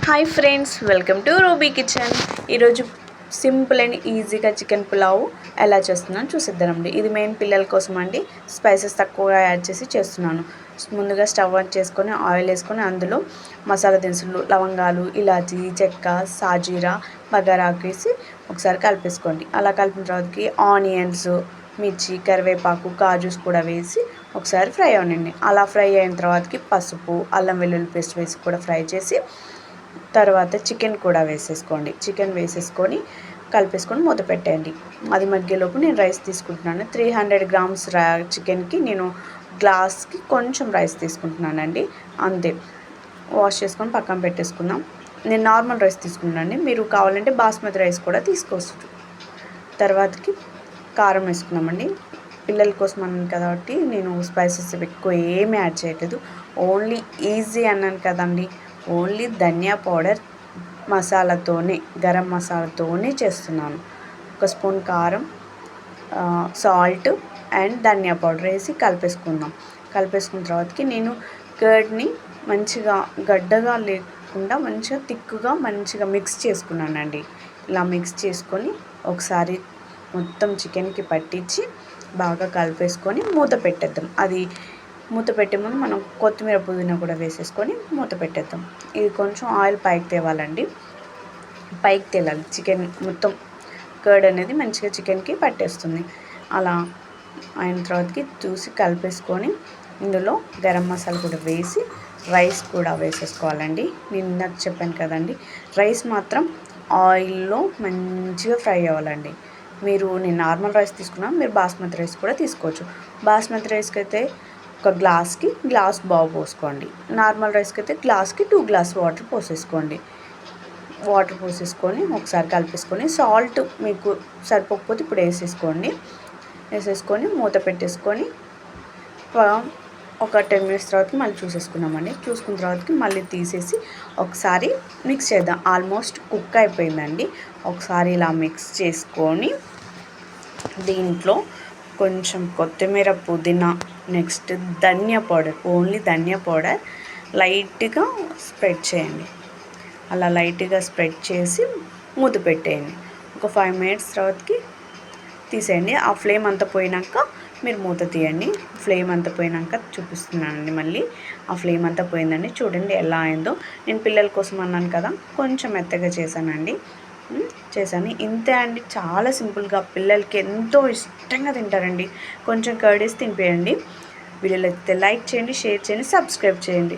Hi friends, welcome to ruby kitchen. ఈరోజు simple and ఈజీగా chicken pulao ఎలా చేస్తున్నాను చూసిద్దామండి. ఇది మెయిన్ పిల్లల కోసం అండి. స్పైసెస్ తక్కువగా యాడ్ చేసి చేస్తున్నాను. ముందుగా స్టవ్ ఆన్ చేసుకొని ఆయిల్ వేసుకొని అందులో మసాలా దినుసులు, లవంగాలు, ఇలాచీ, చెక్క, సాజీరా, బగారాకు వేసి ఒకసారి కలిపేసుకోండి. అలా కలిపిన తర్వాతకి ఆనియన్స్, మిర్చి, కరివేపాకు, కాజూస్ కూడా వేసి ఒకసారి ఫ్రై అవ్వండి. అలా ఫ్రై అయిన తర్వాతకి పసుపు, అల్లం వెల్లుల్లి పేస్ట్ వేసి కూడా ఫ్రై చేసి తర్వాత చికెన్ కూడా వేసేసుకోండి. చికెన్ వేసేసుకొని కలిపేసుకొని మూత పెట్టండి. అది మధ్యలోపు నేను రైస్ తీసుకుంటున్నాను. 300 గ్రామ్స్ చికెన్కి నేను గ్లాస్కి కొంచెం రైస్ తీసుకుంటున్నానండి. అంతే. వాష్ చేసుకొని పక్కన పెట్టేసుకుందాం. నేను నార్మల్ రైస్ తీసుకున్నానండి. మీరు కావాలంటే బాస్మతి రైస్ కూడా తీసుకోవచ్చు. తర్వాతకి కారం వేసుకున్నామండి. పిల్లల కోసం అన్నాను కాబట్టి నేను స్పైసెస్ ఎక్కువ ఏమీ యాడ్ చేయట్లేదు. ఓన్లీ ఈజీ అన్నాను కదండి, ఓన్లీ ధనియా పౌడర్ మసాలాతోనే, గరం మసాలాతోనే చేస్తున్నాను. ఒక స్పూన్ కారం, సాల్ట్ అండ్ ధనియా పౌడర్ వేసి కలిపేసుకుందాం. కలిపేసుకున్న తర్వాతకి నేను కర్డ్ని మంచిగా గడ్డగా లేకుండా మంచిగా థిక్గా మంచిగా మిక్స్ చేసుకున్నానండి. ఇలా మిక్స్ చేసుకొని ఒకసారి మొత్తం చికెన్కి పట్టించి బాగా కలిపేసుకొని మూత పెట్టేద్దాం. అది మూత పెట్టే ముందు మనం కొత్తిమీర, పుదీనా కూడా వేసేసుకొని మూత పెట్టేద్దాం. ఇది కొంచెం ఆయిల్ పైకి తేవాలండి. పైకి తేలాలి. చికెన్ మొత్తం కర్డ్ అనేది మంచిగా చికెన్కి పట్టేస్తుంది. అలా అయిన తర్వాతకి చూసి కలిపేసుకొని ఇందులో గరం మసాలా కూడా వేసి రైస్ కూడా వేసేసుకోవాలండి. నేను ఇందాక చెప్పాను కదండి, రైస్ మాత్రం ఆయిల్లో మంచిగా ఫ్రై అవ్వాలండి. నేను నార్మల్ రైస్ తీసుకున్నాను, మీరు బాస్మతి రైస్ కూడా తీసుకోవచ్చు. బాస్మతి రైస్కి అయితే ఒక గ్లాస్కి గ్లాస్ బావు పోసుకోండి. నార్మల్ రైస్కి అయితే గ్లాస్కి 2 గ్లాస్ వాటర్ పోసేసుకోండి. వాటర్ పోసేసుకొని ఒకసారి కలిపేసుకొని సాల్ట్ మీకు సరిపోకపోతే ఇప్పుడు వేసేసుకొని మూత పెట్టేసుకొని ఒక 10 మినిట్స్ తర్వాత మళ్ళీ చూసేసుకున్నామండి. చూసుకున్న తర్వాతకి మళ్ళీ తీసేసి ఒకసారి మిక్స్ చేద్దాం. ఆల్మోస్ట్ కుక్ అయిపోయిందండి. ఒకసారి ఇలా మిక్స్ చేసుకొని దీంట్లో కొంచెం కొత్తిమీర, పుదీనా, నెక్స్ట్ ధనియా పౌడర్, ఓన్లీ ధనియా పౌడర్ లైట్గా స్ప్రెడ్ చేయండి. అలా లైట్గా స్ప్రెడ్ చేసి మూత పెట్టేయండి. ఒక 5 మినిట్స్ తర్వాతకి తీసేయండి. ఆ ఫ్లేమ్ అంతా పోయినాక మీరు మూత తీయండి. ఫ్లేమ్ అంతా పోయినాక చూపిస్తున్నానండి. మళ్ళీ ఆ ఫ్లేమ్ అంతా పోయిందండి. చూడండి ఎలా అయిందో. నేను పిల్లల కోసం అన్నాను కదా, కొంచెం మెత్తగా చేశాను. ఇంతే అండి. చాలా సింపుల్గా పిల్లలకి ఎంతో ఇష్టంగా తింటారండి. కొంచెం కర్డ్ వేసి తినిపేయండి. వీడియోలో అయితే లైక్ చేయండి, షేర్ చేయండి, సబ్స్క్రైబ్ చేయండి.